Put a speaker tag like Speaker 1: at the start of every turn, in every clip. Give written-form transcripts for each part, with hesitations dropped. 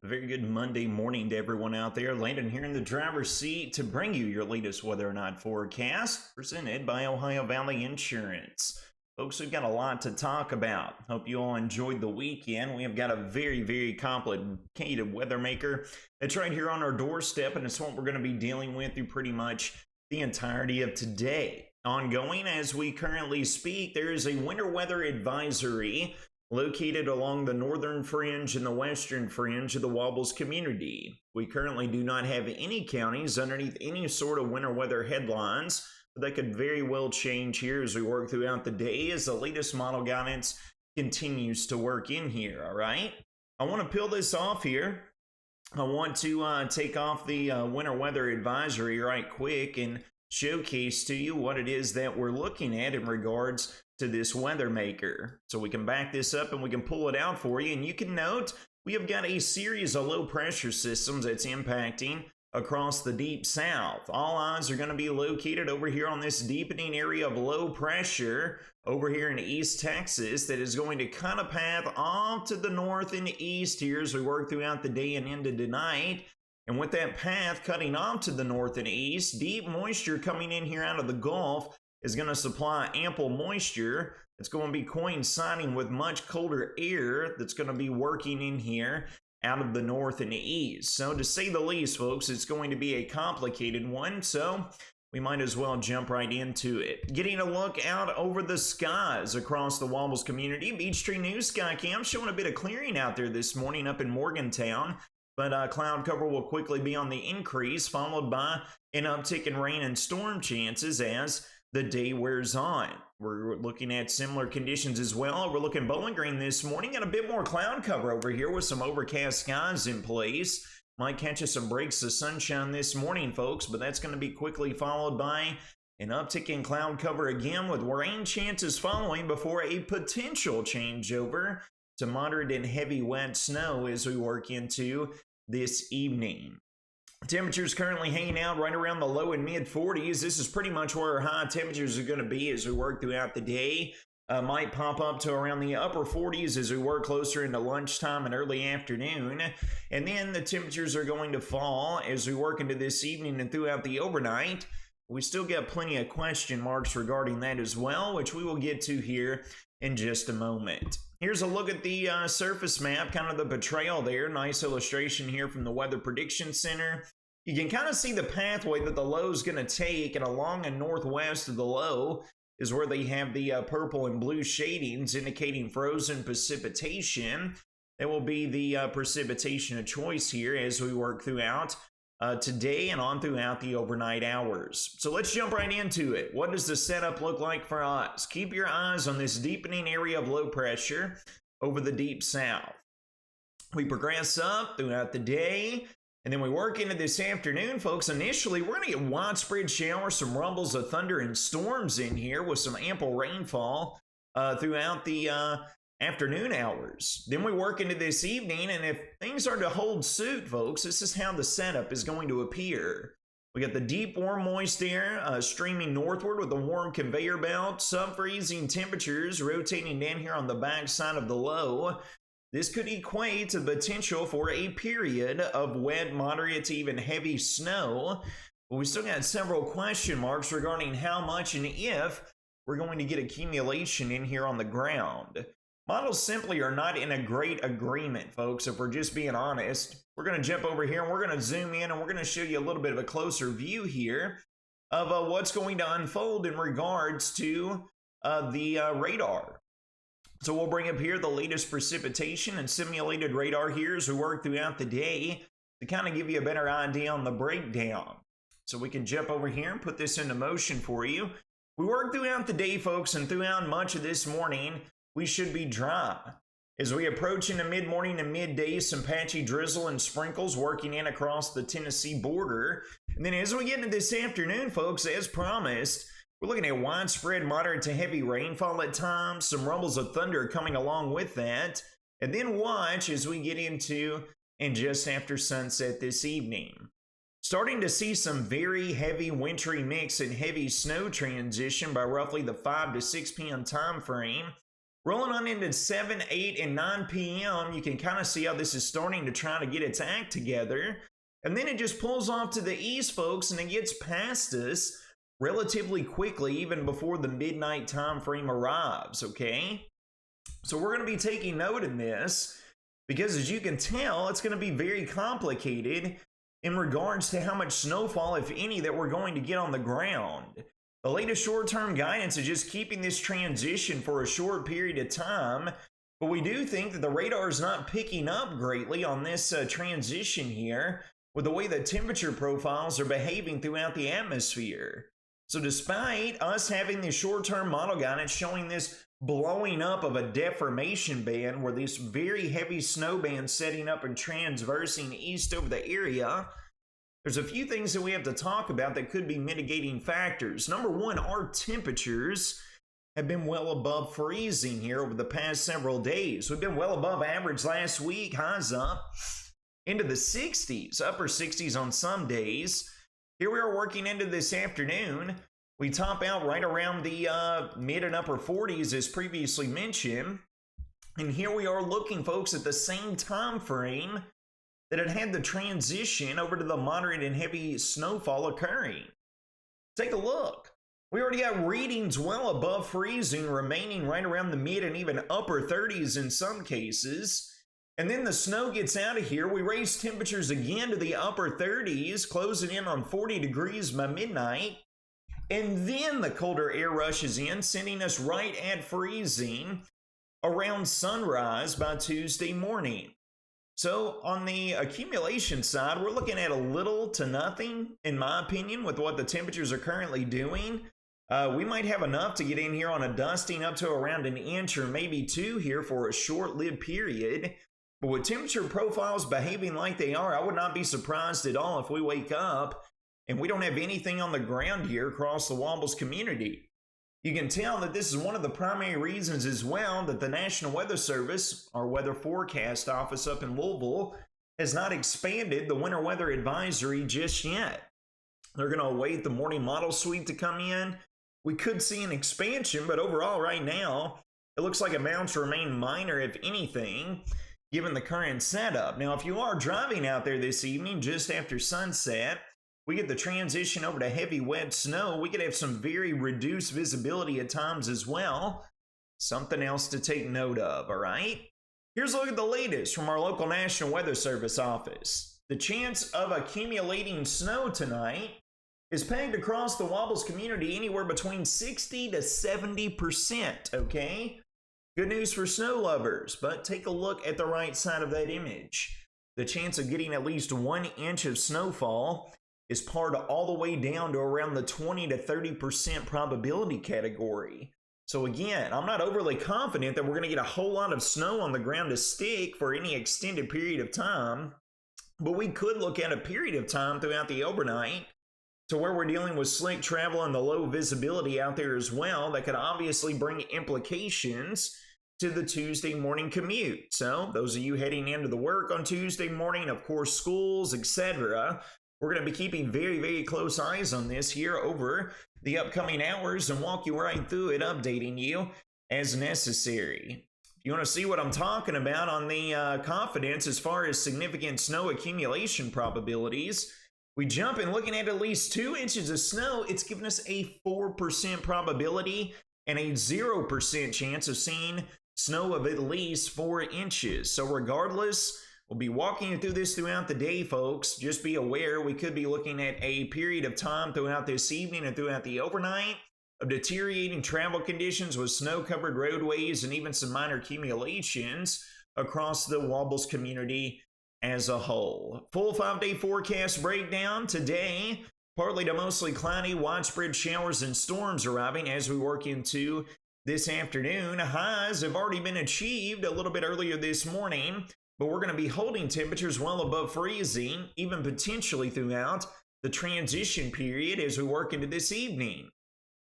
Speaker 1: A very good Monday morning to everyone out there. Landon here in the driver's seat to bring you your latest weather or not forecast, presented by Ohio Valley Insurance. Folks, we've got a lot to talk about. Hope you all enjoyed the weekend. We have got a very complicated weather maker that's right here on our doorstep, and it's what we're going to be dealing with through pretty much the entirety of today. Ongoing as we currently speak, there is a winter weather advisory located along the northern fringe and the western fringe of the Wobbles community. We currently do not have any counties underneath any sort of winter weather headlines, but that could very well change here as we work throughout the day as the latest model guidance continues to work in here, all right? I want to peel this off here. I want to take off the winter weather advisory right quick and showcase to you what it is that we're looking at in regards to this weather maker. So we can back this up and we can pull it out for you. And you can note we have got a series of low pressure systems that's impacting across the deep south. All eyes are going to be located over here on this deepening area of low pressure over here in East Texas that is going to cut a path off to the north and east here as we work throughout the day and into tonight. And with that path cutting off to the north and east, deep moisture coming in here out of the Gulf is going to supply ample moisture. It's going to be coinciding with much colder air that's going to be working in here out of the north and east. So to say the least, folks, it's going to be a complicated one. So we might as well jump right into it. Getting a look out over the skies across the Wobbles community. Beech Tree News Sky Cam showing a bit of clearing out there this morning up in Morgantown. But cloud cover will quickly be on the increase, followed by an uptick in rain and storm chances as the day wears on. We're looking at similar conditions as well. We're looking Bowling Green this morning and a bit more cloud cover over here with some overcast skies in place. Might catch us some breaks of sunshine this morning, folks, but that's going to be quickly followed by an uptick in cloud cover again with rain chances following before a potential changeover to moderate and heavy wet snow as we work into this evening. Temperatures currently hanging out right around the low and mid 40s. This is pretty much where our high temperatures are going to be as we work throughout the day. Might pop up to around the upper 40s as we work closer into lunchtime and early afternoon. And then the temperatures are going to fall as we work into this evening and throughout the overnight. We still got plenty of question marks regarding that as well, which we will get to here in just a moment. Here's a look at the surface map, kind of the portrayal there. Nice illustration here from the Weather Prediction Center. You can kind of see the pathway that the low is going to take, and along and northwest of the low is where they have the purple and blue shadings indicating frozen precipitation. That will be the precipitation of choice here as we work throughout today and on throughout the overnight hours. So let's jump right into it. What does the setup look like for us? Keep your eyes on this deepening area of low pressure over the deep south. We progress up throughout the day, and then we work into this afternoon, folks. Initially, we're going to get widespread showers, some rumbles of thunder and storms in here with some ample rainfall throughout the afternoon hours. Then we work into this evening, and if things are to hold suit, folks, this is how the setup is going to appear. We got the deep, warm, moist air streaming northward with a warm conveyor belt, sub-freezing temperatures rotating down here on the back side of the low. This could equate to potential for a period of wet, moderate to even heavy snow. But we still got several question marks regarding how much and if we're going to get accumulation in here on the ground. Models simply are not in a great agreement, folks, if we're just being honest. We're going to jump over here and we're going to zoom in and we're going to show you a little bit of a closer view here of what's going to unfold in regards to the radar. So we'll bring up here the latest precipitation and simulated radar here as we work throughout the day to kind of give you a better idea on the breakdown. So we can jump over here and put this into motion for you. We work throughout the day, folks, and throughout much of this morning, we should be dry. As we approach into mid-morning and midday, some patchy drizzle and sprinkles working in across the Tennessee border. And then as we get into this afternoon, folks, as promised, we're looking at widespread moderate to heavy rainfall at times, some rumbles of thunder coming along with that. And then watch as we get into and just after sunset this evening. Starting to see some very heavy wintry mix and heavy snow transition by roughly the 5 to 6 p.m. time frame. Rolling on into 7, 8, and 9 p.m., you can kind of see how this is starting to try to get its act together. And then it just pulls off to the east, folks, and it gets past us relatively quickly, even before the midnight time frame arrives, okay? So we're going to be taking note in this because, as you can tell, it's going to be very complicated in regards to how much snowfall, if any, that we're going to get on the ground. The latest short-term guidance is just keeping this transition for a short period of time, but we do think that the radar is not picking up greatly on this transition here with the way that temperature profiles are behaving throughout the atmosphere. So despite us having the short-term model guidance showing this blowing up of a deformation band where this very heavy snow band setting up and transversing east over the area, there's a few things that we have to talk about that could be mitigating factors. Number one, our temperatures have been well above freezing here over the past several days. We've been well above average last week, highs up into the 60s, upper 60s on some days. Here we are working into this afternoon. We top out right around the mid and upper 40s as previously mentioned. And here we are looking, folks, at the same time frame that it had the transition over to the moderate and heavy snowfall occurring. Take a look. We already got readings well above freezing, remaining right around the mid and even upper 30s in some cases. And then the snow gets out of here. We raise temperatures again to the upper 30s, closing in on 40 degrees by midnight. And then the colder air rushes in, sending us right at freezing around sunrise by Tuesday morning. So on the accumulation side, we're looking at a little to nothing, in my opinion, with what the temperatures are currently doing. We might have enough to get in here on a dusting up to around an inch or maybe two here for a short-lived period. But with temperature profiles behaving like they are, I would not be surprised at all if we wake up and we don't have anything on the ground here across the Wobbles community. You can tell that this is one of the primary reasons as well that the National Weather Service, our weather forecast office up in Louisville, has not expanded the winter weather advisory just yet. They're going to await the morning model suite to come in. We could see an expansion, but overall right now, it looks like amounts remain minor, if anything, given the current setup. Now, if you are driving out there this evening just after sunset, we get the transition over to heavy wet snow. We could have some very reduced visibility at times as well. Something else to take note of, all right? Here's a look at the latest from our local National Weather Service office. The chance of accumulating snow tonight is pegged across the Wobbles community anywhere between 60 to 70%, okay? Good news for snow lovers, but take a look at the right side of that image. The chance of getting at least 1 inch of snowfall is pared all the way down to around the 20 to 30% probability category. So again, I'm not overly confident that we're going to get a whole lot of snow on the ground to stick for any extended period of time, but we could look at a period of time throughout the overnight to where we're dealing with slick travel and the low visibility out there as well that could obviously bring implications to the Tuesday morning commute. So those of you heading into the work on Tuesday morning, of course, schools, etc., we're going to be keeping very, very close eyes on this here over the upcoming hours and walk you right through it, updating you as necessary. If you want to see what I'm talking about on the confidence as far as significant snow accumulation probabilities, we jump in looking at least 2 inches of snow. It's given us a 4% probability and a 0% chance of seeing snow of at least 4 inches. So regardless, we'll be walking you through this throughout the day, folks. Just be aware we could be looking at a period of time throughout this evening and throughout the overnight of deteriorating travel conditions with snow-covered roadways and even some minor accumulations across the Wobbles community as a whole. Full 5-day forecast breakdown today. Partly to mostly cloudy, widespread showers and storms arriving as we work into this afternoon. Highs have already been achieved a little bit earlier this morning, but we're going to be holding temperatures well above freezing, even potentially throughout the transition period as we work into this evening.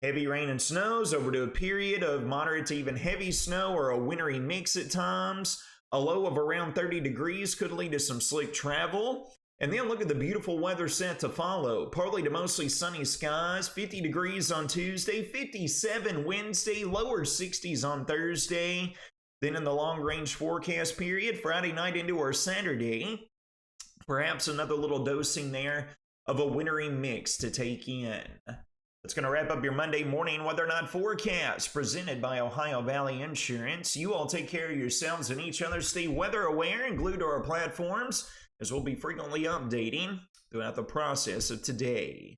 Speaker 1: Heavy rain and snows over to a period of moderate to even heavy snow or a wintry mix at times. A low of around 30 degrees could lead to some slick travel. And then look at the beautiful weather set to follow. Partly to mostly sunny skies, 50 degrees on Tuesday, 57 Wednesday, lower 60s on Thursday. Then in the long range forecast period, Friday night into our Saturday, perhaps another little dosing there of a wintry mix to take in. That's going to wrap up your Monday morning weather not forecast presented by Ohio Valley Insurance. You all take care of yourselves and each other. Stay weather aware and glued to our platforms, as we'll be frequently updating throughout the process of today.